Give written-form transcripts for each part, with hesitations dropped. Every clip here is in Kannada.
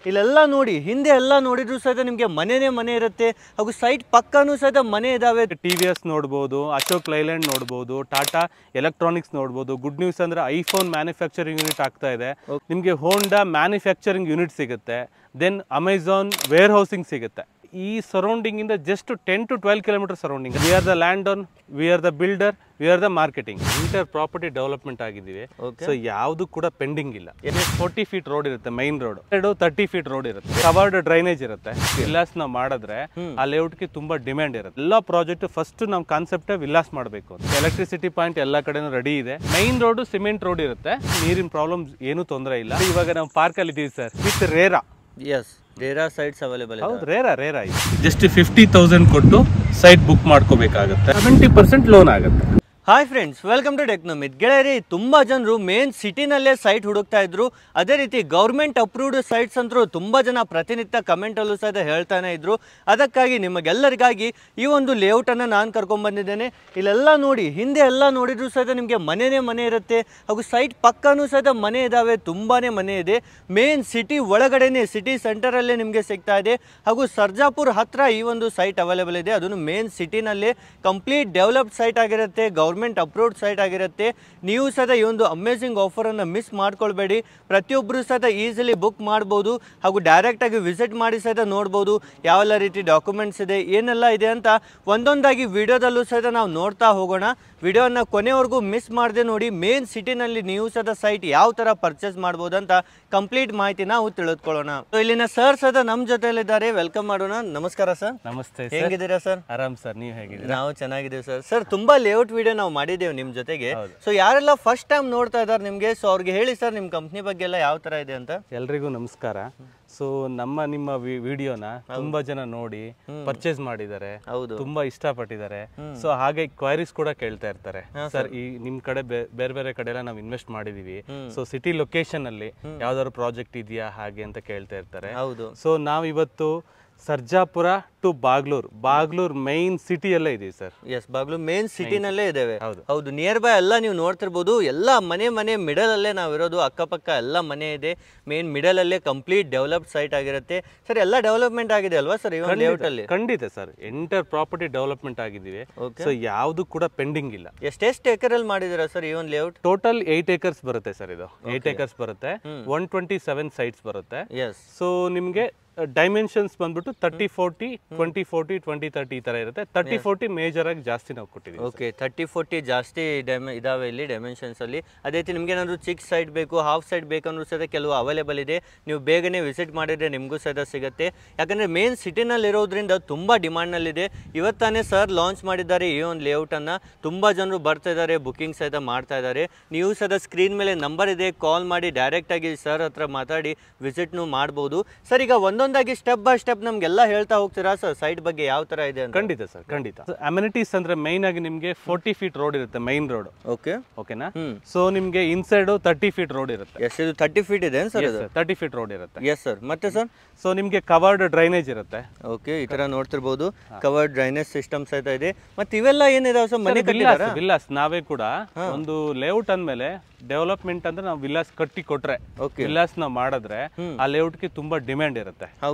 ಇಲ್ಲೆಲ್ಲ ನೋಡಿ ಹಿಂದೆ ಎಲ್ಲ ನೋಡಿದ್ರು ಸಹಿತ ನಿಮಗೆ ಮನೆನೇ ಮನೆ ಇರುತ್ತೆ ಹಾಗೂ ಸೈಟ್ ಪಕ್ಕನೂ ಸಹಿತ ಮನೆ ಇದಾವೆ. TVS ನೋಡ್ಬೋದು, ಅಶೋಕ್ ಲೈಲ್ಯಾಂಡ್ ನೋಡ್ಬೋದು, ಟಾಟಾ ಎಲೆಕ್ಟ್ರಾನಿಕ್ಸ್ ನೋಡ್ಬೋದು. ಗುಡ್ ನ್ಯೂಸ್ ಅಂದ್ರೆ ಐಫೋನ್ ಮ್ಯಾನುಫ್ಯಾಕ್ಚರಿಂಗ್ ಯೂನಿಟ್ ಆಗ್ತಾ ಇದೆ, ನಿಮಗೆ ಹೋಂಡಾ ಮ್ಯಾನುಫ್ಯಾಕ್ಚರಿಂಗ್ ಯೂನಿಟ್ ಸಿಗುತ್ತೆ, ದೆನ್ ಅಮೆಝಾನ್ ವೇರ್ ಹೌಸಿಂಗ್ ಸಿಗುತ್ತೆ. ಈ ಸರೌಂಡಿಂಗ್ ಇಂದ just 10 to 12 kilometre surrounding. V are the land own, we are the builder, we are the marketing. Inter property development ಆಗಿದ್ದೀವಿ. ಸೊ ಯಾವುದು ಕೂಡ ಪೆಂಡಿಂಗ್ ಇಲ್ಲ. 40 ಫೀಟ್ ರೋಡ್ ಇರುತ್ತೆ, ಮೈನ್ ರೋಡ್ 30 ಫೀಟ್ ರೋಡ್ ಇರುತ್ತೆ, ಕವರ್ಡ್ ಡ್ರೈನೇಜ್ ಇರುತ್ತೆ. ವಿಲ್ಲಾಸ್ ನಾವು ಮಾಡಿದ್ರೆ ಆ ಲೇಔಟ್ಗೆ ತುಂಬಾ ಡಿಮ್ಯಾಂಡ್ ಇರುತ್ತೆ. ಎಲ್ಲ ಪ್ರಾಜೆಕ್ಟ್ ಫಸ್ಟ್ ನಮ್ ಕಾನ್ಸೆಪ್ಟ್ ವಿಲ್ಲಾಸ್ ಮಾಡಬೇಕು ಅಂತ. ಎಲೆಕ್ಟ್ರಿಸಿಟಿ ಪಾಯಿಂಟ್ ಎಲ್ಲ ಕಡೆನೂ ರೆಡಿ ಇದೆ. ಮೈನ್ ರೋಡ್ ಸಿಮೆಂಟ್ ರೋಡ್ ಇರುತ್ತೆ, ನೀರಿನ ಪ್ರಾಬ್ಲಮ್ ಏನು ತೊಂದರೆ ಇಲ್ಲ. ಇವಾಗ ನಾವು ಪಾರ್ಕ್ ಅಲ್ಲಿ ಇದೀವಿ sir, with RERA. Yes, RERA sites available. ಹೌದು, ರೇರಾ ಇದೆ. ಜಸ್ಟ್ 50,000 ಕೊಟ್ಟು ಸೈಟ್ ಬುಕ್ ಮಾಡ್ಕೋಬೇಕಾಗುತ್ತೆ. 70% ಲೋನ್ ಆಗುತ್ತೆ. Hi friends, welcome to Technomith. ಗೆಳೆಯರಿ, ತುಂಬ ಜನರು ಮೇನ್ ಸಿಟಿನಲ್ಲೇ ಸೈಟ್ ಹುಡುಕ್ತಾ ಇದ್ರು. ಅದೇ ರೀತಿ ಗೌರ್ಮೆಂಟ್ ಅಪ್ರೂವ್ಡ್ ಸೈಟ್ಸ್ ಅಂತೂ ತುಂಬ ಜನ ಪ್ರತಿನಿತ್ಯ ಕಮೆಂಟಲ್ಲೂ ಸಹಿತ ಹೇಳ್ತಾನೆ ಇದ್ರು. ಅದಕ್ಕಾಗಿ ನಿಮಗೆಲ್ಲರಿಗಾಗಿ ಈ ಒಂದು ಲೇಔಟನ್ನು ನಾನು ಕರ್ಕೊಂಡ್ಬಂದಿದ್ದೇನೆ. ಇಲ್ಲೆಲ್ಲ ನೋಡಿ ಹಿಂದೆ ಎಲ್ಲ ನೋಡಿದ್ರು ಸಹಿತ ನಿಮಗೆ ಮನೆನೇ ಮನೆ ಇರುತ್ತೆ ಹಾಗೂ ಸೈಟ್ ಪಕ್ಕನೂ ಸಹಿತ ಮನೆ ಇದ್ದಾವೆ, ತುಂಬಾ ಮನೆ ಇದೆ. ಮೇನ್ ಸಿಟಿ ಒಳಗಡೆನೆ, ಸಿಟಿ ಸೆಂಟರಲ್ಲೇ ನಿಮಗೆ ಸಿಗ್ತಾ ಇದೆ. ಹಾಗೂ ಸರ್ಜಾಪುರ್ ಹತ್ರ ಈ ಒಂದು ಸೈಟ್ ಅವೈಲೇಬಲ್ ಇದೆ. ಅದನ್ನು ಮೇನ್ ಸಿಟಿನಲ್ಲೇ ಕಂಪ್ಲೀಟ್ ಡೆವಲಪ್ಡ್ ಸೈಟ್ ಆಗಿರುತ್ತೆ, ಗೌರ್ಮೆಂಟ್ ಅಪ್ರೂವ್ಡ್ ಸೈಟ್ ಆಗಿರುತ್ತೆ. ನೀವು ಸಹಿತ ಈ ಒಂದು ಅಮೇಜಿಂಗ್ ಆಫರನ್ನು ಮಿಸ್ ಮಾಡ್ಕೊಳ್ಬೇಡಿ. ಪ್ರತಿಯೊಬ್ಬರು ಸಹಿತ ಈಸಿಲಿ ಬುಕ್ ಮಾಡ್ಬೋದು ಹಾಗೂ ಡೈರೆಕ್ಟಾಗಿ ವಿಸಿಟ್ ಮಾಡಿ ಸಹಿತ ನೋಡ್ಬೋದು ಯಾವೆಲ್ಲ ರೀತಿ ಡಾಕ್ಯುಮೆಂಟ್ಸ್ ಇದೆ, ಏನೆಲ್ಲ ಇದೆ ಅಂತ ಒಂದೊಂದಾಗಿ ವಿಡಿಯೋದಲ್ಲೂ ಸಹಿತ ನಾವು ನೋಡ್ತಾ ಹೋಗೋಣ. ವಿಡಿಯೋನ ಕೊನೆವರೆಗೂ ಮಿಸ್ ಮಾಡದೆ ನೋಡಿ. ಮೇನ್ ಸಿಟಿನಲ್ಲಿ ನೀವು ಸಹಿತ ಸೈಟ್ ಯಾವ ಥರ ಪರ್ಚೇಸ್ ಮಾಡ್ಬೋದು ಅಂತ ಕಂಪ್ಲೀಟ್ ಮಾಹಿತಿ ನಾವು ತಿಳಿದುಕೊಳ್ಳೋಣ. ಇಲ್ಲಿನ ಸರ್ ಸಹಿತ ನಮ್ಮ ಜೊತೆಲಿದ್ದಾರೆ, ವೆಲ್ಕಮ್ ಮಾಡೋಣ. ನಮಸ್ಕಾರ ಸರ್. ನಮಸ್ತೆ. ಹೇಗಿದ್ದೀರಾ ಸರ್? ಆರಾಮ್ ಸರ್, ನೀವು ಹೇಗಿದ್ದೀರಾ? ನಾವು ಚೆನ್ನಾಗಿದ್ದೀವಿ ಸರ್. ಸರ್, ತುಂಬಾ ಲೇಔಟ್ ವಿಡಿಯೋ ನಾವು ಮಾಡಿದ್ದೇವೆ ನಿಮ್ಮ ಜೊತೆಗೆ. ಸೊ ಯಾರೆಲ್ಲ ಫಸ್ಟ್ ಟೈಮ್ ನೋಡ್ತಾ ಇದ್ದಾರೆ ನಿಮ್ಗೆ, ಸೊ ಅವ್ರಿಗೆ ಹೇಳಿ ಸರ್ ನಿಮ್ಮ ಕಂಪ್ನಿ ಬಗ್ಗೆ ಎಲ್ಲ ಯಾವ ತರ ಇದೆ ಅಂತ. ಎಲ್ರಿಗೂ ನಮಸ್ಕಾರ. ಸೊ ನಿಮ್ಮ ವಿಡಿಯೋನ ತುಂಬಾ ಜನ ನೋಡಿ ಪರ್ಚೇಸ್ ಮಾಡಿದ್ದಾರೆ, ತುಂಬಾ ಇಷ್ಟಪಟ್ಟಿದ್ದಾರೆ. ಸೊ ಹಾಗೆ ಕ್ವೈರೀಸ್ ಕೂಡ ಕೇಳ್ತಾ ಇರ್ತಾರೆ, ಸರ್ ಈ ನಿಮ್ ಕಡೆ ಬೇರೆ ಬೇರೆ ಕಡೆ ಎಲ್ಲ ನಾವು ಇನ್ವೆಸ್ಟ್ ಮಾಡಿದೀವಿ, ಸೊ ಸಿಟಿ ಲೊಕೇಶನ್ ಅಲ್ಲಿ ಯಾವ್ದಾದ್ರು ಪ್ರಾಜೆಕ್ಟ್ ಇದೆಯಾ ಹಾಗೆ ಅಂತ ಕೇಳ್ತಾ ಇರ್ತಾರೆ. ಸೊ ನಾವ್ ಇವತ್ತು ಸರ್ಜಾಪುರ ಟು ಬಾಗ್ಲೂರ್ ಮೈನ್ ಸಿಟಿಯಲ್ಲೇ ಇದೀವಿ ಸರ್. ಎಸ್, ಬಾಗ್ಲೂರ್ ಮೇನ್ ಸಿಟಿನಲ್ಲೇ ಇದ್ದೇವೆ. ಹೌದು, ನಿಯರ್ ಬೈ ಎಲ್ಲ ನೀವು ನೋಡ್ತಿರ್ಬೋದು. ಎಲ್ಲ ಮನೆ ಮಿಡಲ್ ಅಲ್ಲೇ ನಾವಿರೋದು, ಅಕ್ಕಪಕ್ಕ ಎಲ್ಲ ಮನೆ ಇದೆ. ಮೇನ್ ಮಿಡಲ್ ಅಲ್ಲೇ ಕಂಪ್ಲೀಟ್ ಡೆವಲಪ್ಡ್ ಸೈಟ್ ಆಗಿರುತ್ತೆ. ಸರ್, ಎಲ್ಲ ಡೆವಲಪ್ಮೆಂಟ್ ಆಗಿದೆ ಅಲ್ವಾ ಸರ್ ಈ ಒಂದು ಲೇಔಟ್ ಅಲ್ಲಿ? ಖಂಡಿತ ಸರ್, ಎಂಟರ್ ಪ್ರಾಪರ್ಟಿ ಡೆವಲಪ್ಮೆಂಟ್ ಆಗಿದ್ದೀವಿ. ಸೊ ಯಾವ್ದು ಕೂಡ ಪೆಂಡಿಂಗ್ ಇಲ್ಲ. ಎಷ್ಟು ಎಕರ್ ಅಲ್ಲಿ ಮಾಡಿದಿರಾ ಸರ್ ಈ ಒಂದು ಲೇಔಟ್? ಟೋಟಲ್ 8 acres ಬರುತ್ತೆ ಸರ್. ಇದು 8 acres ಬರುತ್ತೆ, 127 ಸೈಟ್ಸ್ ಬರುತ್ತೆ. ಸೊ ನಿಮ್ಗೆ ಡೈಮೆನ್ಷನ್ಸ್ ಬಂದ್ಬಿಟ್ಟು 30-40, 20-40, 20-30 ಈ ತರ ಇರುತ್ತೆ. 30-40 ಮೇಜರ್ ಆಗಿ ಜಾಸ್ತಿ ನಾವು ಕೊಟ್ಟಿದ್ದೀವಿ. ಓಕೆ, 30-40 ಜಾಸ್ತಿ ಇದಾವೆ ಇಲ್ಲಿ ಡೈಮೆನ್ಷನ್ಸ್ ಅಲ್ಲಿ. ಅದೇ ರೀತಿ ನಿಮ್ಗೆ ಏನಾದ್ರು ಚಿಕ್ಕ ಸೈಟ್ ಬೇಕು, ಹಾಫ್ ಸೈಟ್ ಬೇಕಂದ್ರೂ ಸಹಿತ ಕೆಲವು ಅವೈಲೇಬಲ್ ಇದೆ. ನೀವು ಬೇಗನೆ ವಿಸಿಟ್ ಮಾಡಿದ್ರೆ ನಿಮಗೂ ಸಹಿತ ಸಿಗುತ್ತೆ. ಯಾಕಂದ್ರೆ ಮೇನ್ ಸಿಟಿನಲ್ಲಿ ಇರೋದ್ರಿಂದ ತುಂಬಾ ಡಿಮಾಂಡ್ ನಲ್ಲಿದೆ. ಇವತ್ತಾನೆ ಸರ್ ಲಾಂಚ್ ಮಾಡಿದ್ದಾರೆ ಈ ಒಂದು ಲೇಔಟ್ ಅನ್ನ. ತುಂಬಾ ಜನರು ಬರ್ತಾ ಇದ್ದಾರೆ, ಬುಕಿಂಗ್ ಸಹಿತ ಮಾಡ್ತಾ ಇದ್ದಾರೆ. ನೀವು ಸಹಿತ ಸ್ಕ್ರೀನ್ ಮೇಲೆ ನಂಬರ್ ಇದೆ, ಕಾಲ್ ಮಾಡಿ ಡೈರೆಕ್ಟ್ ಆಗಿ ಸರ್ ಹತ್ರ ಮಾತಾಡಿ ವಿಸಿಟ್ ಮಾಡಬಹುದು. ಸರ್, ಈಗ ಒಂದೊಂದಾಗಿ ಸ್ಟೆಪ್ ಬೈ ಸ್ಟೆಪ್ ನಮ್ಗೆಲ್ಲ ಹೇಳ್ತಾ ಹೋಗ್ತೀರಾ ಸರ್ ಸೈಟ್ ಬಗ್ಗೆ ಯಾವ ತರ ಇದೆ ಅಂತ? ಖಂಡಿತ ಸರ್, ಖಂಡಿತ. ಅಮ್ಯುನಿಟೀಸ್ ಅಂದ್ರೆ ಮೈನ್ ಆಗಿ ನಿಮ್ಗೆ 40 ಫೀಟ್ ರೋಡ್ ಇರುತ್ತೆ, ಮೈನ್ ರೋಡ್. ಓಕೆನಾ? ಸೊ ನಿಮ್ಗೆ ಇನ್ಸೈಡ್ 30 ಫೀಟ್ ರೋಡ್ ಇರುತ್ತೆ. ಎಸ್, ಇದು 30 ಫೀಟ್ ಇದೆ ಸರ್? 30 ಫೀಟ್ ರೋಡ್ ಇರುತ್ತೆ. Yes sir. ಮತ್ತೆ ಸರ್? ಸೊ ನಿಮ್ಗೆ ಕವರ್ಡ್ ಡ್ರೈನೇಜ್ ಇರುತ್ತೆ. ಓಕೆ, ಈ ತರ ನೋಡ್ತಿರ್ಬೋದು, ಕವರ್ಡ್ ಡ್ರೈನೇಜ್ ಸಿಸ್ಟಮ್ ಸಹಿತ ಇದೆ. ಮತ್ತೆ ಇವೆಲ್ಲ ಏನಿದಾವೆ ಸರ್? ಮನೆ ಕಟ್ಟಿದಾರಾ? ವಿಲ್ಲಾಸ್ ನಾವೇ ಕೂಡ ಒಂದು ಲೇಔಟ್ ಅಂದ್ಮೇಲೆ ಡೆವಲಪ್ಮೆಂಟ್ ಅಂದ್ರೆ ನಾವು ವಿಲ್ಲಾಸ್ ಕಟ್ಟಿ ಕೊಟ್ರೆ, ವಿಲ್ಲಾಸ್ ನಾವು ಮಾಡಿದ್ರೆ ಆ ಲೇಔಟ್ ಗೆ ತುಂಬಾ ಡಿಮ್ಯಾಂಡ್ ಇರುತ್ತೆ.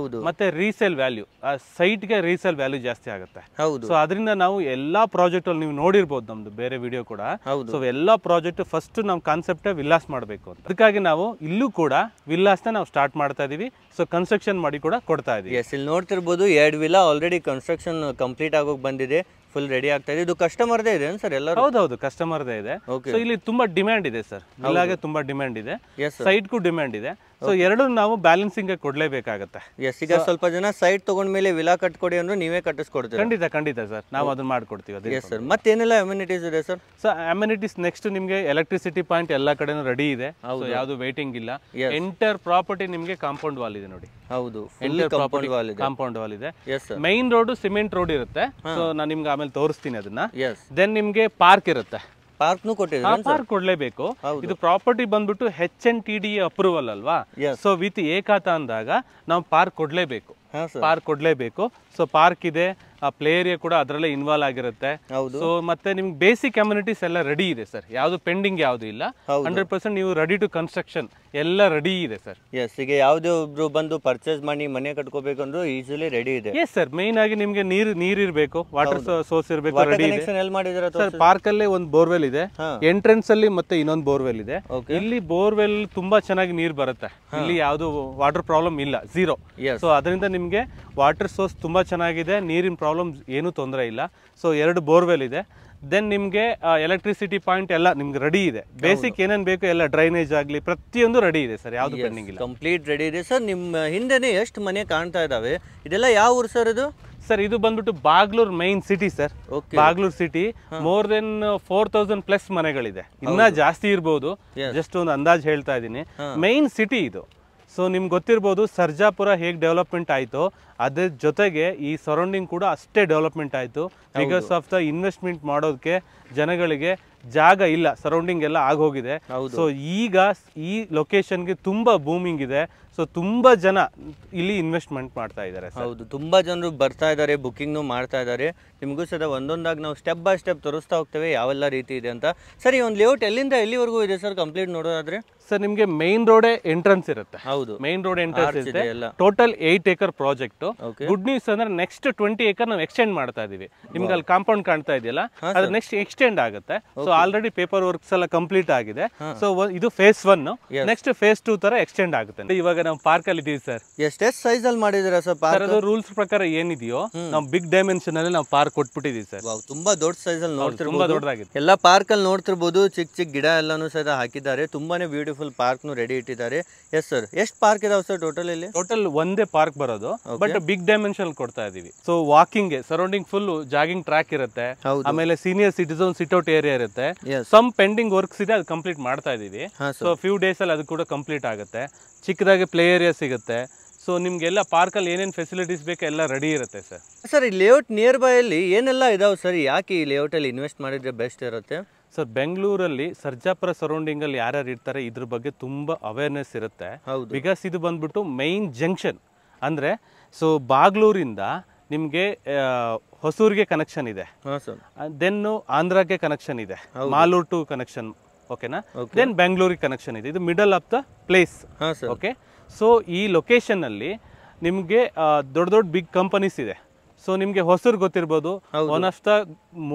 ಮತ್ತೆ ರೀಸೇಲ್ ವ್ಯಾಲ್ಯೂ, ಆ ಸೈಟ್ ಗೆ ರೀಸೇಲ್ ವ್ಯಾಲ್ಯೂ ಜಾಸ್ತಿ ಆಗುತ್ತೆ. ಸೊ ಅದರಿಂದ ನಾವು ಎಲ್ಲಾ ಪ್ರಾಜೆಕ್ಟ್ ಅಲ್ಲಿ ನೀವು ನೋಡಿರ್ಬೋದು ನಮ್ದು ಬೇರೆ ವಿಡಿಯೋ ಕೂಡ. ಸೊ ಎಲ್ಲಾ ಪ್ರಾಜೆಕ್ಟ್ ಫಸ್ಟ್ ನಮ್ ಕಾನ್ಸೆಪ್ಟ್ ವಿಲ್ಲಾಸ್ ಮಾಡಬೇಕು ಅಂತ. ಅದಕ್ಕಾಗಿ ನಾವು ಇಲ್ಲೂ ಕೂಡ ವಿಲ್ಲಾಸ್ ನಾವು ಸ್ಟಾರ್ಟ್ ಮಾಡ್ತಾ ಇದೀವಿ. ಸೊ ಕನ್ಸ್ಟ್ರಕ್ಷನ್ ಮಾಡಿ ಕೂಡ ಕೊಡ್ತಾ ಇದೀವಿ. ಎಸ್, ಇಲ್ಲಿ ನೋಡ್ತಿರ್ಬೋದು 2 ವಿಲ್ಲಾ ಆಲ್ರೆಡಿ ಕನ್ಸ್ಟ್ರಕ್ಷನ್ ಕಂಪ್ಲೀಟ್ ಆಗೋಗಿ ಬಂದಿದೆ, ಫುಲ್ ರೆಡಿ ಆಗ್ತಾ ಇದೆ. ಇದು ಕಸ್ಟಮರ್ದೇ ಇದೆ ಸರ್ ಎಲ್ಲ? ಹೌದೌದು, ಕಸ್ಟಮರ್ದೇ ಇದೆ. ಸೊ ಇಲ್ಲಿ ತುಂಬಾ ಡಿಮ್ಯಾಂಡ್ ಇದೆ ಸರ್, ವಿಲ್ಲಾಗೆ ತುಂಬಾ ಡಿಮ್ಯಾಂಡ್ ಇದೆ, ಸೈಟ್ಗೂ ಡಿಮ್ಯಾಂಡ್ ಇದೆ. ಸೊ ಎರಡು ನಾವು ಬ್ಯಾಲೆನ್ಸಿಂಗ್ ಕೊಡ್ಲೇಬೇಕಾಗತ್ತೆ. ಎಸ್, ಈಗ ಸ್ವಲ್ಪ ಜನ ಸೈಟ್ ತಗೊಂಡ್ಮೇಲೆ ವಿಲಾ ಕಟ್ಕೊಡಿ ಅಂದ್ರೆ ನೀವೇ ಕಟ್ಟಿಸ್ಕೊಡ್ತೀವಿ? ಖಂಡಿತ ಸರ್, ನಾವು ಅದನ್ನ ಮಾಡ್ಕೊಡ್ತೀವಿ. Yes sir. ಮತ್ತೇನೆಲ್ಲ ಅಮ್ಯುನಿಟೀಸ್ ಇದೆ ಸರ್? ಸೊ ಅಮ್ಯುನಿಟೀಸ್ ನೆಕ್ಸ್ಟ್ ನಿಮ್ಗೆ ಎಲೆಕ್ಟ್ರಿಸಿಟಿ ಪಾಯಿಂಟ್ ಎಲ್ಲ ಕಡೆನೂ ರೆಡಿ ಇದೆ. ಯಾವ್ದು ವೇಟಿಂಗ್ ಇಲ್ಲ. ಎಂಟರ್ ಪ್ರಾಪರ್ಟಿ ನಿಮ್ಗೆ ಕಾಂಪೌಂಡ್ ವಾಲ್ ಇದೆ ನೋಡಿ. ಹೌದು, ಕಾಂಪೌಂಡ್ ವಾಲ್ ಇದೆ. ಮೈನ್ ರೋಡ್ ಸಿಮೆಂಟ್ ರೋಡ್ ಇರುತ್ತೆ. ಸೊ ನಾನು ನಿಮ್ಗೆ ಆಮೇಲೆ ತೋರಿಸ್ತೀನಿ ಅದನ್ನ. ದೆನ್ ನಿಮ್ಗೆ ಪಾರ್ಕ್ ಇರುತ್ತೆ. ಪಾರ್ಕ್ ಕೊಡ್ಲೇಬೇಕು. ಇದು ಪ್ರಾಪರ್ಟಿ ಬಂದ್ಬಿಟ್ಟು HNTD ಅಪ್ರೂವಲ್ ಅಲ್ವಾ? ಸೊ ವಿತ್ ಏಕಾತ ಅಂದಾಗ ನಾವು ಪಾರ್ಕ್ ಕೊಡ್ಲೇಬೇಕು. ಸೊ ಪಾರ್ಕ್ ಇದೆ, ಆ ಪ್ಲೇ ಏರಿಯಾ ಕೂಡ ಅದರಲ್ಲೇ ಇನ್ವಾಲ್ವ್ ಆಗಿರುತ್ತೆ. ಹೌದು. ಸೊ ಮತ್ತೆ ನಿಮ್ಗೆ ಬೇಸಿಕ್ ಅಮ್ಯುನಿಟೀಸ್ ಎಲ್ಲ ರೆಡಿ ಇದೆ ಸರ್, ಯಾವುದು ಪೆಂಡಿಂಗ್ ಯಾವುದು ಇಲ್ಲ. 100% ನೀವು ರೆಡಿ ಟು ಕನ್ಸ್ಟ್ರಕ್ಷನ್ ಎಲ್ಲ ರೆಡಿ ಇದೆ ಸರ್. ಎಸ್, ಈಗ ಯಾವುದೇ ಒಬ್ರು ಬಂದು ಪರ್ಚೇಸ್ ಮಾಡಿ ಮನೆ ಕಟ್ಕೋಬೇಕಂದ್ರೂ ಈಸಿಲಿ ರೆಡಿ ಇದೆ. ಎಸ್ ಸರ್, ಮೇನ್ ಆಗಿ ನಿಮ್ಗೆ ನೀರ್ ಇರಬೇಕು, ವಾಟರ್ ಸೋರ್ಸ್ ಇರಬೇಕು, ರೆಡಿ ಇದೆ ಎಲ್ಲಿ ಮಾಡಿದಾರೆ ಸರ್. ಪಾರ್ಕ್ ಅಲ್ಲೇ ಒಂದು ಬೋರ್ವೆಲ್ ಇದೆ, ಎಂಟ್ರೆನ್ಸ್ ಅಲ್ಲಿ ಮತ್ತೆ ಇನ್ನೊಂದು ಬೋರ್ವೆಲ್ ಇದೆ. ಇಲ್ಲಿ ಬೋರ್ವೆಲ್ ತುಂಬಾ ಚೆನ್ನಾಗಿ ನೀರು ಬರುತ್ತೆ, ಇಲ್ಲಿ ಯಾವ್ದು ವಾಟರ್ ಪ್ರಾಬ್ಲಮ್ ಇಲ್ಲ, ಝೀರೋ. ಸೊ ಅದರಿಂದ ನಿಮ್ಗೆ ವಾಟರ್ ಸೋರ್ಸ್ ತುಂಬಾ ಚೆನ್ನಾಗಿದೆ, ನೀರಿನ ಪ್ರಾಬ್ಲಮ್ ಏನು ತೊಂದರೆ ಇಲ್ಲ. ಸೊ 2 ಬೋರ್ವೆಲ್ ಇದೆ. ದೆನ್ ನಿಮ್ಗೆ ಎಲೆಕ್ಟ್ರಿಸಿಟಿ ಪಾಯಿಂಟ್ ಎಲ್ಲ ನಿಮ್ಗೆ ರೆಡಿ ಇದೆ. ಬೇಸಿಕ್ ಏನೇನು ಬೇಕು ಎಲ್ಲ, ಡ್ರೈನೇಜ್ ಆಗಲಿ ಪ್ರತಿಯೊಂದು ರೆಡಿ ಇದೆ ಸರ್, ಯಾವ್ದು ಪೆಂಡಿಂಗ್ ಇಲ್ಲ, ಕಂಪ್ಲೀಟ್ ರೆಡಿ ಇದೆ ಸರ್. ನಿಮ್ಮ ಹಿಂದೆನೆ ಎಷ್ಟು ಮನೆ ಕಾಣ್ತಾ ಇದಾವೆ, ಇದೆಲ್ಲ ಯಾವ ಊರು ಸರ್ ಇದು? ಸರ್ ಇದು ಬಂದ್ಬಿಟ್ಟು Bagalur main city sir. Bagalur city more than 4000+ ಮನೆಗಳಿದೆ, ಇನ್ನ ಜಾಸ್ತಿ ಇರ್ಬೋದು, ಜಸ್ಟ್ ಒಂದು ಅಂದಾಜ್ ಹೇಳ್ತಾ ಇದ್ದೀನಿ. ಮೈನ್ ಸಿಟಿ ಇದು. ಸೊ ನಿಮ್ಗೆ ಗೊತ್ತಿರ್ಬೋದು ಸರ್ಜಾಪುರ ಹೇಗೆ ಡೆವಲಪ್ಮೆಂಟ್ ಆಯಿತು, ಅದ್ರ ಜೊತೆಗೆ ಈ ಸರೌಂಡಿಂಗ್ ಕೂಡ ಅಷ್ಟೇ ಡೆವಲಪ್ಮೆಂಟ್ ಆಯಿತು. ಬಿಕಾಸ್ ಆಫ್ ದ ಇನ್ವೆಸ್ಟ್ಮೆಂಟ್ ಮಾಡೋದಕ್ಕೆ ಜನಗಳಿಗೆ ಜಾಗ ಇಲ್ಲ, ಸರೌಂಡಿಂಗ್ ಎಲ್ಲ ಆಗೋಗಿದೆ. ಸೊ ಈಗ ಈ ಲೊಕೇಶನ್ಗೆ ತುಂಬಾ ಬೂಮಿಂಗ್ ಇದೆ. ಸೊ ತುಂಬಾ ಜನ ಇಲ್ಲಿ ಇನ್ವೆಸ್ಟ್ಮೆಂಟ್ ಮಾಡ್ತಾ ಇದ್ದಾರೆ. ಹೌದು, ತುಂಬಾ ಜನರು ಬರ್ತಾ ಇದ್ದಾರೆ, ಬುಕಿಂಗ್ನು ಮಾಡ್ತಾ ಇದ್ದಾರೆ. ನಿಮಗೂ ಸಹ ಒಂದೊಂದಾಗಿ ನಾವು ಸ್ಟೆಪ್ ಬೈ ಸ್ಟೆಪ್ ತೋರಿಸ್ತಾ ಹೋಗ್ತೇವೆ ಯಾವೆಲ್ಲ ರೀತಿ ಇದೆ ಅಂತ. ಸರ್, ಈ ಒಂದು ಲೇಔಟ್ ಎಲ್ಲಿಂದ ಎಲ್ಲಿವರೆಗೂ ಇದೆ ಸರ್ ಕಂಪ್ಲೀಟ್ ನೋಡೋದಾದ್ರೆ? ಸರ್ ನಿಮ್ಗೆ ಮೈನ್ ರೋಡೇ ಎಂಟ್ರೆನ್ಸ್ ಇರುತ್ತೆ. ಹೌದು, ಮೈನ್ ರೋಡ್ ಎಂಟ್ರೆನ್ಸ್ ಇರುತ್ತೆ. Total 8 acre project. Good news ಅಂದ್ರೆ ನೆಕ್ಸ್ಟ್ 20 acre ನಾವು ಎಕ್ಸ್ಟೆಂಡ್ ಮಾಡ್ತಾ ಇದೀವಿ. ನಿಮ್ಗೆ ಅಲ್ಲಿ ಕಾಂಪೌಂಡ್ ಕಾಣ್ತಾ ಇದೆಯಲ್ಲ, ಅದು ನೆಕ್ಸ್ಟ್ ಎಕ್ಸ್ಟೆಂಡ್ ಆಗುತ್ತೆ. ಸೊ ಆಲ್ರೆಡಿ ಪೇಪರ್ ವರ್ಕ್ಸ್ ಎಲ್ಲ ಕಂಪ್ಲೀಟ್ ಆಗಿದೆ. ಸೊ ಇದು ಫೇಸ್ 1, ನೆಕ್ಸ್ಟ್ ಫೇಸ್ 2 ತರ ಎಕ್ಸ್ಟೆಂಡ್ ಆಗುತ್ತೆ. ಇವಾಗ ನಾವು ಪಾರ್ಕ್ ಅಲ್ಲಿ ಇದೀವಿ ಸರ್. ಎಷ್ಟು ಸೈಜ್ ಅಲ್ಲಿ ಮಾಡಿದಿರಾ ಸರ್ ಪಾರ್ಕ್? ಅದು ರೂಲ್ಸ್ ಪ್ರಕಾರ ಏನಿದೆಯೋ ನಾವು ಬಿಗ್ ಡೈಮೆನ್ಷನ್ ಅಲ್ಲಿ ನಾವು ಪಾರ್ಕ್ ಕೊಟ್ಬಿಟ್ಟಿದೀವಿ ಸರ್. ತುಂಬಾ ದೊಡ್ಡ ಸೈಜ್ ಅಲ್ಲಿ ನೋಡ್ತಿರ್ಬೋದು, ತುಂಬಾ ದೊಡ್ಡದಾಗಿದೆ. ಎಲ್ಲ ಪಾರ್ಕ್ ಅಲ್ಲಿ ನೋಡ್ತಿರ್ಬೋದು, ಚಿಕ್ಕ ಚಿಕ್ಕ ಗಿಡ ಎಲ್ಲಾನು ಸಹ ಹಾಕಿದ್ದಾರೆ. ತುಂಬಾನೇ ಬ್ಯೂಟಿಫುಲ್ ಪಾರ್ಕ್ ನು ರೆಡಿ ಇಟ್ಟಿದ್ದಾರೆ. ಎಸ್ ಸರ್, ಎಷ್ಟು ಪಾರ್ಕ್ ಇದಾವೆ ಸರ್ ಟೋಟಲ್ ಇಲ್ಲಿ? ಟೋಟಲ್ ಒಂದೇ ಪಾರ್ಕ್ ಬರೋದು, ಬಟ್ ಬಿಗ್ ಡೈಮೆನ್ಷನ್ ಕೊಡ್ತಾ ಇದೀವಿ. So walking surrounding full jogging track ಇರುತ್ತೆ, ಆಮೇಲೆ ಸೀನಿಯರ್ ಸಿಟಿಸನ್ ಸಿಟ್ಔಟ್ ಏರಿಯಾ ಇರುತ್ತೆ. ಸಮ್ ಪೆಂಡಿಂಗ್ ವರ್ಕ್ಸ್ ಇದೆ, ಅದು ಕಂಪ್ಲೀಟ್ ಮಾಡ್ತಾ ಇದೀವಿ. ಸೊ ಫ್ಯೂ ಡೇಸ್ ಅಲ್ಲಿ ಅದು ಕೂಡ ಕಂಪ್ಲೀಟ್ ಆಗುತ್ತೆ. ಚಿಕ್ಕದಾಗಿ ಪ್ಲೇ ಏರಿಯಾ ಸಿಗುತ್ತೆ. ಸೊ ನಿಮ್ಗೆಲ್ಲ ಪಾರ್ಕಲ್ಲಿ ಏನೇನು ಫೆಸಿಲಿಟೀಸ್ ಬೇಕು ಎಲ್ಲ ರೆಡಿ ಇರುತ್ತೆ ಸರ್. ಸರ್, ಈ ಲೇಔಟ್ ನಿಯರ್ ಬೈ ಅಲ್ಲಿ ಏನೆಲ್ಲ ಇದಾವೆ ಸರ್? ಯಾಕೆ ಈ ಲೇಔಟ್ ಅಲ್ಲಿ ಇನ್ವೆಸ್ಟ್ ಮಾಡಿದ್ರೆ ಬೆಸ್ಟ್ ಇರುತ್ತೆ? ಸರ್, ಬೆಂಗಳೂರಲ್ಲಿ ಸರ್ಜಾಪುರ ಸರೌಂಡಿಂಗ್ ಅಲ್ಲಿ ಯಾರ್ಯಾರು ಇರ್ತಾರೆ ಇದ್ರ ಬಗ್ಗೆ ತುಂಬಾ ಅವೇರ್ನೆಸ್ ಇರುತ್ತೆ. ಬಿಕಾಸ್ ಇದು ಬಂದ್ಬಿಟ್ಟು ಮೈನ್ ಜಂಕ್ಷನ್ ಅಂದ್ರೆ. ಸೊ ಬಾಗ್ಲೂರಿಂದ ನಿಮ್ಗೆ ಹೊಸೂರಿಗೆ ಕನೆಕ್ಷನ್ ಇದೆ, ದೆನ್ ಆಂಧ್ರಕ್ಕೆ ಕನೆಕ್ಷನ್ ಇದೆ, ಮಾಲೂರ್ ಟು ಕನೆಕ್ಷನ್, ಓಕೆನಾ, ದೆನ್ ಬೆಂಗಳೂರಿಗೆ ಕನೆಕ್ಷನ್ ಇದೆ. ಇದು middle of the place. Okay, so ಈ ಲೊಕೇಶನ್ ಅಲ್ಲಿ ನಿಮ್ಗೆ ದೊಡ್ಡ ದೊಡ್ಡ ಬಿಗ್ ಕಂಪನೀಸ್ ಇದೆ. ಸೊ ನಿಮ್ಗೆ ಹೊಸೂರು ಗೊತ್ತಿರ್ಬೋದು, one of the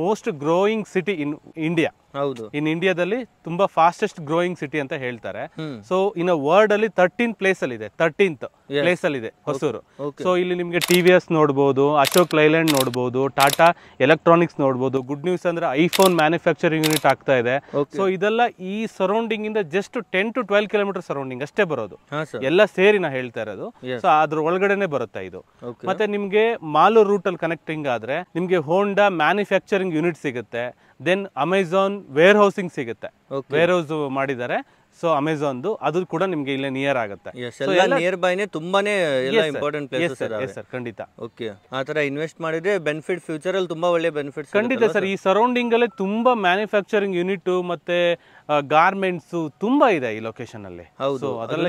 most growing city in India. ಹೌದು, ಇನ್ ಇಂಡಿಯಾದಲ್ಲಿ ತುಂಬಾ ಫಾಸ್ಟೆಸ್ಟ್ ಗ್ರೋಯಿಂಗ್ ಸಿಟಿ ಅಂತ ಹೇಳ್ತಾರೆ. ಸೊ ಇನ್ ವರ್ಲ್ಡ್ ಅಲ್ಲಿ 13 ಪ್ಲೇಸ್ ಅಲ್ಲಿ ಇದೆ, 13th ಪ್ಲೇಸ್ ಅಲ್ಲಿ ಇದೆ ಹೊಸೂರು. ಸೊ ಇಲ್ಲಿ ನಿಮ್ಗೆ TVS ನೋಡ್ಬೋದು, ಅಶೋಕ್ ಲೈಲ್ಯಾಂಡ್ ನೋಡ್ಬೋದು, ಟಾಟಾ ಎಲೆಕ್ಟ್ರಾನಿಕ್ಸ್ ನೋಡ್ಬೋದು. ಗುಡ್ ನ್ಯೂಸ್ ಅಂದ್ರೆ ಐಫೋನ್ ಮ್ಯಾನುಫ್ಯಾಕ್ಚರಿಂಗ್ ಯೂನಿಟ್ ಆಗ್ತಾ ಇದೆ. ಸೊ ಇದೆಲ್ಲ ಈ ಸರೌಂಡಿಂಗ್ ಇಂದ ಜಸ್ಟ್ 10 to 12 ಕಿಲೋಮೀಟರ್ ಸರೌಂಡಿಂಗ್ ಅಷ್ಟೇ ಬರೋದು, ಎಲ್ಲ ಸೇರಿ ನಾ ಹೇಳ್ತಾ ಇರೋದು. ಸೊ ಅದ್ರ ಒಳಗಡೆನೆ ಬರುತ್ತೆ ಇದು. ಮತ್ತೆ ನಿಮ್ಗೆ ಮಾಲೂರ್ ರೂಟ್ ಅಲ್ಲಿ ಕನೆಕ್ಟಿಂಗ್ ಆದ್ರೆ ನಿಮ್ಗೆ ಹೋಂಡಾ ಮ್ಯಾನುಫ್ಯಾಕ್ಚರಿಂಗ್ ಯೂನಿಟ್ ಸಿಗುತ್ತೆ. ದೆನ್ ಅಮೆಝಾನ್ ವೇರ್ ಹೌಸಿಂಗ್ ಸಿಗುತ್ತೆ, ವೇರ್ ಹೌಸ್ ಮಾಡಿದ್ದಾರೆ. ಸೊ ಅಮೆಝಾನ್ದು ಅದು ಕೂಡ ನಿಮ್ಗೆ ಇಲ್ಲೇ ನಿಯರ್ ಆಗುತ್ತೆ. ನಿಯರ್ ಬೈನೇ ತುಂಬಾನೇ ಎಲ್ಲ ಇಂಪಾರ್ಟೆಂಟ್ ಪ್ಲೇಸಸ್ ಇದಾವೆ ಸರ್. ಖಂಡಿತ. ಓಕೆ, ಆ ತರ ಇನ್ವೆಸ್ಟ್ ಮಾಡಿದ್ರೆ ಬೆನಿಫಿಟ್ ಫ್ಯೂಚರ್ ಅಲ್ಲಿ ತುಂಬಾ ಒಳ್ಳೆ ಬೆನಿಫಿಟ್ಸ್ ಖಂಡಿತ ಸರ್. ಈ ಸರೌಂಡಿಂಗ್ ಅಲ್ಲಿ ತುಂಬಾ ಮ್ಯಾನುಫ್ಯಾಕ್ಚರಿಂಗ್ ಯೂನಿಟ್ ಮತ್ತೆ ಗಾರ್ಮೆಂಟ್ಸ್ ತುಂಬಾ ಇದೆ ಈ ಲೊಕೇಶನ್ ಅಲ್ಲಿ. ಹೌದು, ಅದೆಲ್ಲ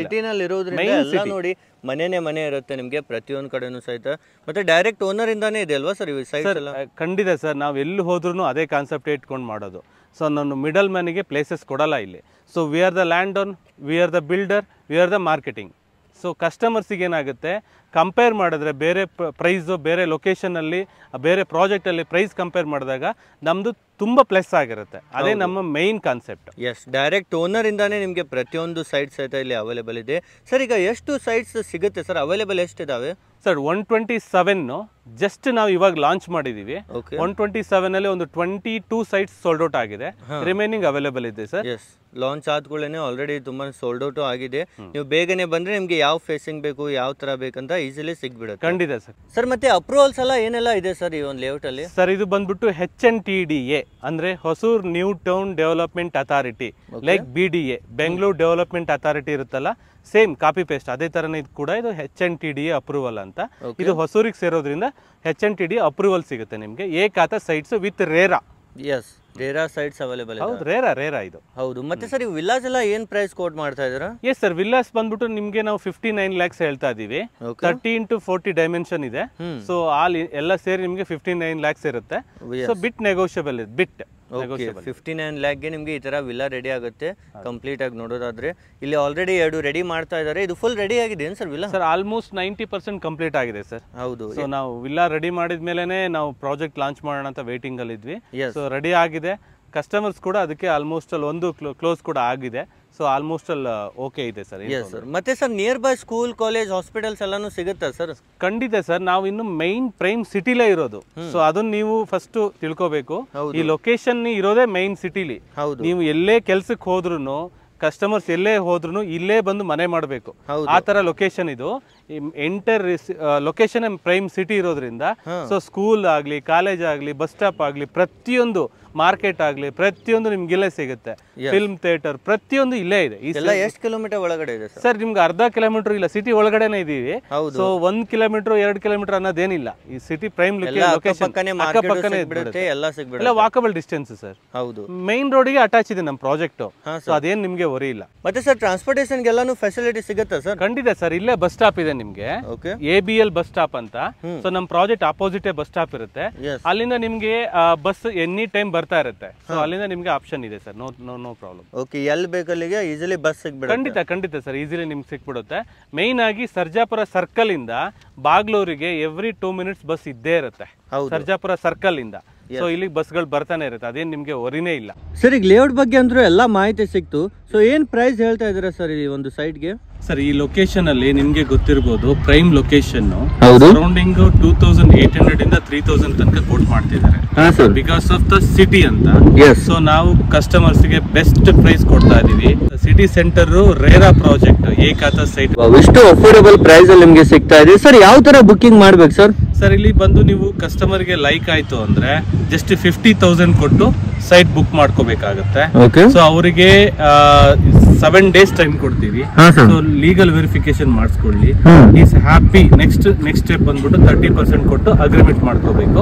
ಸಿಟಿನಲ್ಲಿ ಇರೋದ್ರಿಂದ ಎಲ್ಲ ನೋಡಿ ಮನೆನೇ ಮನೆ ಇರುತ್ತೆ ನಿಮ್ಗೆ ಪ್ರತಿಯೊಂದು ಕಡೆನೂ ಸಹಿತ. ಮತ್ತೆ ಡೈರೆಕ್ಟ್ ಓನರ್ ಇಂದಾನೇ ಇದೆ ಅಲ್ವಾ ಸರ್ ಈ ಸೈಟ್ ಎಲ್ಲ? ಖಂಡಿತ ಸರ್, ನಾವ್ ಎಲ್ಲಿ ಹೋದ್ರೂ ಅದೇ ಕಾನ್ಸೆಪ್ಟ್ ಇಟ್ಕೊಂಡು ಮಾಡೋದು. ಸೊ ನಾನು ಮಿಡಲ್ ಮ್ಯಾನಿಗೆ ಪ್ಲೇಸಸ್ ಕೊಡಲ್ಲ ಇಲ್ಲಿ. So we are the land own, we are the builder, we are the marketing. So ಕಸ್ಟಮರ್ಸಿಗೆ ಏನಾಗುತ್ತೆ, ಕಂಪೇರ್ ಮಾಡಿದ್ರೆ ಬೇರೆ ಪ್ರೈಸು ಬೇರೆ ಲೊಕೇಶನಲ್ಲಿ ಬೇರೆ ಪ್ರಾಜೆಕ್ಟಲ್ಲಿ ಪ್ರೈಸ್ ಕಂಪೇರ್ ಮಾಡಿದಾಗ ನಮ್ಮದು ತುಂಬ ಪ್ಲಸ್ ಆಗಿರುತ್ತೆ. ಅದೇ ನಮ್ಮ main concept. Yes, direct owner ಇಂದಾನೇ ನಿಮಗೆ ಪ್ರತಿಯೊಂದು ಸೈಟ್ ಸಹಿತ ಇಲ್ಲಿ ಅವೈಲೇಬಲ್ ಇದೆ. ಸರ್, ಈಗ ಎಷ್ಟು ಸೈಟ್ಸ್ ಸಿಗುತ್ತೆ ಸರ್? ಅವೈಲೇಬಲ್ ಎಷ್ಟಿದಾವೆ ಸರ್? 127 ಜಸ್ಟ್ ನಾವು ಇವಾಗ ಲಾಂಚ್ ಮಾಡಿದೀವಿ. 127 ಅಲ್ಲಿ ಒಂದು 22 ಸೈಟ್ಸ್ ಸೋಲ್ಡ್ ಔಟ್ ಆಗಿದೆ, ರಿಮೈನಿಂಗ್ ಅವೈಲೇಬಲ್ ಇದೆ ಸರ್. ಎಸ್, ಲಾಂಚ್ ಆದ್ಕೊಳ್ಳೇನೆ ಆಲ್ರೆಡಿ ತುಂಬಾ ಸೋಲ್ಡ್ ಔಟ್ ಆಗಿದೆ. ನೀವು ಬೇಗನೆ ಬಂದ್ರೆ ನಿಮ್ಗೆ ಯಾವ ಫೇಸಿಂಗ್ ಬೇಕು, ಯಾವ ತರ ಬೇಕಂತ ಈಸಿಲಿ ಸಿಗ್ಬಿಡುತ್ತೆ. ಖಂಡಿತ ಸರ್. ಸರ್, ಮತ್ತೆ ಅಪ್ರೂವಲ್ಸ್ ಎಲ್ಲ ಏನೆಲ್ಲ ಇದೆ ಸರ್ ಈ ಒಂದು ಲೇಔಟ್ ಅಲ್ಲಿ? ಸರ್, ಇದು ಬಂದ್ಬಿಟ್ಟು HNTDA ಅಂದ್ರೆ Hosur new town development authority, like BDA Bengaluru development authority ಇರುತ್ತಲ್ಲ, ಸೇಮ್ ಕಾಪಿ ಪೇಸ್ಟ್ ಅದೇ ತರನೇ ಇದು ಕೂಡ. ಇದು HNTDA ಅಪ್ರೂವಲ್ ಅಂತ. ಇದು ಹೊಸೂರಿಗೆ ಸೇರೋದ್ರಿಂದ HNTDA ಅಪ್ರೂವಲ್ ಸಿಗುತ್ತೆ ನಿಮ್ಗೆ. ಏಕಾತ sites with RERA. Yes, RERA sites available ಹೌದು, ರೇರಾ ಇದು. ಹೌದು. ಮತ್ತೆ ಸರ್, ವಿಲ್ಲಾಸ್ ಎಲ್ಲ ಏನ್ ಪ್ರೈಸ್ ಕೋಟ್ ಮಾಡ್ತಾ ಇದ್ದೀರಾ? ಎಸ್ ಸರ್, ವಿಲ್ಲಾಸ್ ಬಂದ್ಬಿಟ್ಟು ನಿಮ್ಗೆ ನಾವು 59 lakhs ಹೇಳ್ತಾ ಇದೀವಿ. 30 into 40 ಡೈಮೆನ್ಷನ್ ಇದೆ. ಸೊ ಆಲ್ ಎಲ್ಲ ಸೇರಿ ನಿಮ್ಗೆ 59 lakhs ಇರುತ್ತೆ. ಸೊ ಬಿಟ್ ನೆಗೋಷಿಯಬಲ್ ಇದೆ, ಬಿಟ್ 59 ಲ್ಯಾಕ್ಗೆ ನಿಮ್ಗೆ ಈ ತರ ವಿಲ್ಲಾ ರೆಡಿ ಆಗುತ್ತೆ ಕಂಪ್ಲೀಟ್ ಆಗಿ ನೋಡೋದಾದ್ರೆ. ಇಲ್ಲಿ ಆಲ್ರೆಡಿ 2 ರೆಡಿ ಮಾಡ್ತಾ ಇದ್ದಾರೆ. ಇದು ಫುಲ್ ರೆಡಿ ಆಗಿದೆ ಏನು sir villa? Sir almost 90% complete ಆಗಿದೆ ಸರ್. ಹೌದು. ಸೊ ನಾವು ವಿಲ್ಲಾ ರೆಡಿ ಮಾಡಿದ್ಮೇಲೆ ನಾವು ಪ್ರಾಜೆಕ್ಟ್ ಲಾಂಚ್ ಮಾಡೋಣ ಅಂತ ವೇಟಿಂಗ್ ಅಲ್ಲಿ ಇದ್ವಿ. ಸೊ ರೆಡಿ ಆಗಿದೆ. ಕಸ್ಟಮರ್ಸ್ ಕೂಡ ಅದಕ್ಕೆ ಆಲ್ಮೋಸ್ಟ್ ಅಲ್ಲಿ ಒಂದು ಕ್ಲೋಸ್ ಕೂಡ ಆಗಿದೆ. ಸೊ ಆಲ್ಮೋಸ್ಟ್ ಅಲ್ಲಿ ಓಕೆ ಇದೆ ಸರ್. ಮತ್ತೆ sir, near by school, college, hospitals ಎಲ್ಲಾನು ಸಿಗುತ್ತಾ ಸರ್? ಖಂಡಿತ ಸರ್, ನಾವು ಇನ್ನು ಮೈನ್ ಪ್ರೈಮ್ ಸಿಟಿಲೇ ಇರೋದು. ಸೊ ಅದನ್ನ ನೀವು ಫಸ್ಟ್ ತಿಳ್ಕೋಬೇಕು. ಈ ಲೊಕೇಶನ್ ಇರೋದೇ ಮೈನ್ ಸಿಟಿಲಿ. ನೀವು ಎಲ್ಲೇ ಕೆಲ್ಸಕ್ಕೆ ಹೋದ್ರು, ಕಸ್ಟಮರ್ಸ್ ಎಲ್ಲೇ ಹೋದ್ರು ಇಲ್ಲೇ ಬಂದು ಮನೆ ಮಾಡಬೇಕು. ಆ ತರ ಲೊಕೇಶನ್ ಇದು. ಎಂಟರ್ ಲೊಕೇಶನ್ ಪ್ರೈಮ್ ಸಿಟಿ ಇರೋದ್ರಿಂದ ಸೊ ಸ್ಕೂಲ್ ಆಗ್ಲಿ, ಕಾಲೇಜ್ ಆಗ್ಲಿ, ಬಸ್ ಸ್ಟಾಪ್ ಆಗ್ಲಿ, ಪ್ರತಿಯೊಂದು ಮಾರ್ಕೆಟ್ ಆಗ್ಲಿ, ಪ್ರತಿಯೊಂದು ನಿಮ್ಗೆ ಇಲ್ಲೇ ಸಿಗುತ್ತೆ. ಫಿಲ್ಮ್ ಥಿಯೇಟರ್ ಪ್ರತಿಯೊಂದು ಇಲ್ಲೇ ಇದೆ. ಎಷ್ಟು ಕಿಲೋಮೀಟರ್ ಒಳಗಡೆ ಇದೆ ಸರ್? ನಿಮ್ಗೆ ಅರ್ಧ ಕಿಲೋಮೀಟರ್ ಇಲ್ಲ, ಸಿಟಿ ಒಳಗಡೆನೆ ಇದೀವಿ. ಸೊ 1 ಕಿಲೋಮೀಟರ್ 2 ಕಿಲೋಮೀಟರ್ ಅನ್ನೋದೇನಿಲ್ಲ. ಈ ಸಿಟಿ ಪ್ರೈಮ್ ಲೊಕೇಶನ್ ಅಕ್ಕಪಕ್ಕನೇ ಎಲ್ಲ ವಾಕಬಲ್ ಡಿಸ್ಟೆನ್ಸ್ ಸರ್. ಹೌದು. ಮೈನ್ ರೋಡ್ಗೆ ಅಟ್ಯಾಚ್ ಇದೆ ನಮ್ಮ ಪ್ರಾಜೆಕ್ಟ್. ಸೊ ಅದೇನ್ ನಿಮ್ಗೆ ವರಿ ಇಲ್ಲ. ಮತ್ತೆ ಸರ್, ಟ್ರಾನ್ಸ್ಪೋರ್ಟೇಷನ್ ಗೆಲ್ಲಾನು ಫೆಸಿಲಿಟಿ ಸಿಗುತ್ತಾ ಸರ್? ಖಂಡಿತ ಸರ್, ಇಲ್ಲೇ ಬಸ್ ಸ್ಟಾಪ್ ಇದೆ ನಿಮ್ಗೆ, ABL ಬಸ್ ಸ್ಟಾಪ್ ಅಂತ. ಸೊ ನಮ್ ಪ್ರಾಜೆಕ್ಟ್ ಅಪೋಸಿಟ್ ಬಸ್ ಸ್ಟಾಪ್ ಇರುತ್ತೆ. ಅಲ್ಲಿಂದ ನಿಮ್ಗೆ ಬಸ್ ಎನಿ ಟೈಮ್ ಬರ್ತಾ ಇರುತ್ತೆ. ಸೊ ಅಲ್ಲಿಂದ ನಿಮ್ಗೆ ಆಪ್ಷನ್ ಇದೆ ಸರ್. No problem. ಓಕೆ, ಎಲ್ಲಿ ಬೇಕಲ್ಲಿಗೆ ಈಸಿಲಿ ಬಸ್ ಸಿಗ್ಬಿಡುತ್ತೆ. ಖಂಡಿತ ಸರ್, ಈಸಿಲಿ ನಿಮ್ಗೆ ಸಿಕ್ಬಿಡುತ್ತೆ. ಮೈನ್ ಆಗಿ ಸರ್ಜಾಪುರ ಸರ್ಕಲ್ ಇಂದ ಬಾಗ್ಲೂರಿಗೆ ಎವ್ರಿ 2 minutes ಬಸ್ ಇದ್ದೇ ಇರುತ್ತೆ. ಸರ್ಜಾಪುರ ಸರ್ಕಲ್ ಇಂದ. ಸೊ ಇಲ್ಲಿ ಬಸ್ಗಳು ಬರ್ತಾನೆ ಇರುತ್ತೆ. ಅದೇನ್ ನಿಮ್ಗೆ ವರಿನೇ ಇಲ್ಲ ಸರ್. ಈಗ ಲೇಔಟ್ ಬಗ್ಗೆ ಅಂದ್ರೂ ಎಲ್ಲಾ ಮಾಹಿತಿ ಸಿಕ್ತು. ಸೊ ಏನ್ ಪ್ರೈಸ್ ಹೇಳ್ತಾ ಇದೀರಾ ಸರ್ ಈ ಒಂದು ಸೈಟ್ಗೆ? ಸರ್, ಈ ಲೊಕೇಶನ್ ಅಲ್ಲಿ ನಿಮ್ಗೆ ಗೊತ್ತಿರಬಹುದು, ಪ್ರೈಮ್ ಲೊಕೇಶನ್ ಸರೌಂಡಿಂಗ್ 2800 ಇಂದ 3000 ತನಕ ಕೋಟ್ ಮಾಡ್ತಿದ್ದಾರೆ. ಬಿಕಾಸ್ ಆಫ್ ದ ಸಿಟಿ ಅಂತ. ಸೊ ನಾವು ಕಸ್ಟಮರ್ಸ್ ಗೆ ಬೆಸ್ಟ್ ಪ್ರೈಸ್ ಕೊಡ್ತಾ ಇದೀವಿ. ಸಿಟಿ ಸೆಂಟರ್ ರೇರಾ ಪ್ರಾಜೆಕ್ಟ್ ಏಕಾತ ಸೈಟ್ ಇಷ್ಟು ಅಫೋರ್ಡಬಲ್ ಪ್ರೈಸ್ ಅಲ್ಲಿ ನಿಮ್ಗೆ ಸಿಗ್ತಾ ಇದೆ ಸರ್. ಯಾವ ತರ ಬುಕಿಂಗ್ ಮಾಡ್ಬೇಕು ಸರ್? ಸರ್, ಇಲ್ಲಿ ಬಂದು ನೀವು ಕಸ್ಟಮರ್ ಗೆ ಲೈಕ್ ಆಯ್ತು ಅಂದ್ರೆ ಜಸ್ಟ್ 50,000 ಕೊಟ್ಟು ಸೈಟ್ ಬುಕ್ ಮಾಡ್ಕೋಬೇಕಾಗತ್ತೆ. ಸೊ ಅವರಿಗೆ 7 days ಟೈಮ್ ಕೊಡ್ತೀವಿ. ಸೊ ಲೀಗಲ್ ವೆರಿಫಿಕೇಶನ್ ಮಾಡಿಸ್ಕೊಳ್ಳಿ. Is happy. ನೆಕ್ಸ್ಟ್ ಸ್ಟೆಪ್ ಬಂದ್ಬಿಟ್ಟು 30% ಕೊಟ್ಟು ಅಗ್ರಿಮೆಂಟ್ ಮಾಡ್ಕೋಬೇಕು.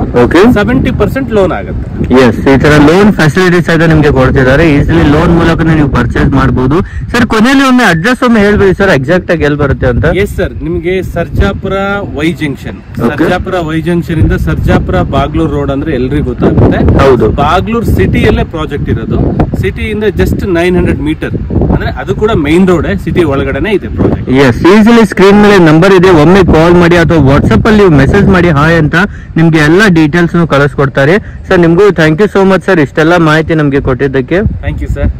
70% ಲೋನ್ ಆಗುತ್ತೆ. ಎಸ್, ಈ ತರ ಲೋನ್ ಫೆಸಿಲಿಟೀಸ್ ಆಗ ನಿಮ್ಗೆ ಕೊಡ್ತಿದ್ದಾರೆ. ಈಸಿಲಿ ಲೋನ್ ಮೂಲಕ ನೀವು ಪರ್ಚೇಸ್ ಮಾಡಬಹುದು. ಸರ್, ಕೊನೆಯಲ್ಲಿ ಒಮ್ಮೆ ಅಡ್ರೆಸ್ ಒಮ್ಮೆ ಹೇಳ್ಬೇಡಿ ಸರ್, ಎಕ್ಸಾಕ್ಟ್ ಆಗಿ ಎಲ್ಲಿ ಬರುತ್ತೆ ಅಂತ. ಎಸ್ ಸರ್, ನಿಮ್ಗೆ ಸರ್ಜಾಪುರ ವೈ ಜಂಕ್ಷನ್ ಇಂದ ಸರ್ಜಾಪುರ ಬಾಗ್ಲೂರ್ ರೋಡ್ ಅಂದ್ರೆ ಎಲ್ರಿಗೂ ಗೊತ್ತಾಗುತ್ತೆ. ಹೌದು. ಬಾಗ್ಲೂರ್ ಸಿಟಿಯಲ್ಲೇ ಪ್ರಾಜೆಕ್ಟ್ ಇರೋದು. ಸಿಟಿಯಿಂದ ಜಸ್ಟ್ 900 ಮೀಟರ್ ಅಂದ್ರೆ ಅದು ಕೂಡ ಮೈನ್ ರೋಡ್, ಸಿಟಿ ಒಳಗಡೆನೆ ಇದೆ ಪ್ರಾಜೆಕ್ಟ್. ಎಸ್, ಈಸಿಲಿ ಸ್ಕ್ರೀನ್ ಮೇಲೆ ನಂಬರ್ ಇದೆ, ಒಮ್ಮೆ ಕಾಲ್ ಮಾಡಿ ಅಥವಾ ವಾಟ್ಸ್ಆಪ್ ಅಲ್ಲಿ ಮೆಸೇಜ್ ಮಾಡಿ ಹಾಯ್ ಅಂತ. ನಿಮ್ಗೆ ಎಲ್ಲ ಡೀಟೇಲ್ಸ್ ಕಳಿಸ್ಕೊಡ್ತಾರೆ. ಸರ್, ನಿಮ್ಗೂ thank you so much sir, ಇಷ್ಟೆಲ್ಲ ಮಾಹಿತಿ ನಮ್ಗೆ ಕೊಟ್ಟಿದ್ದಕ್ಕೆ. Thank you sir.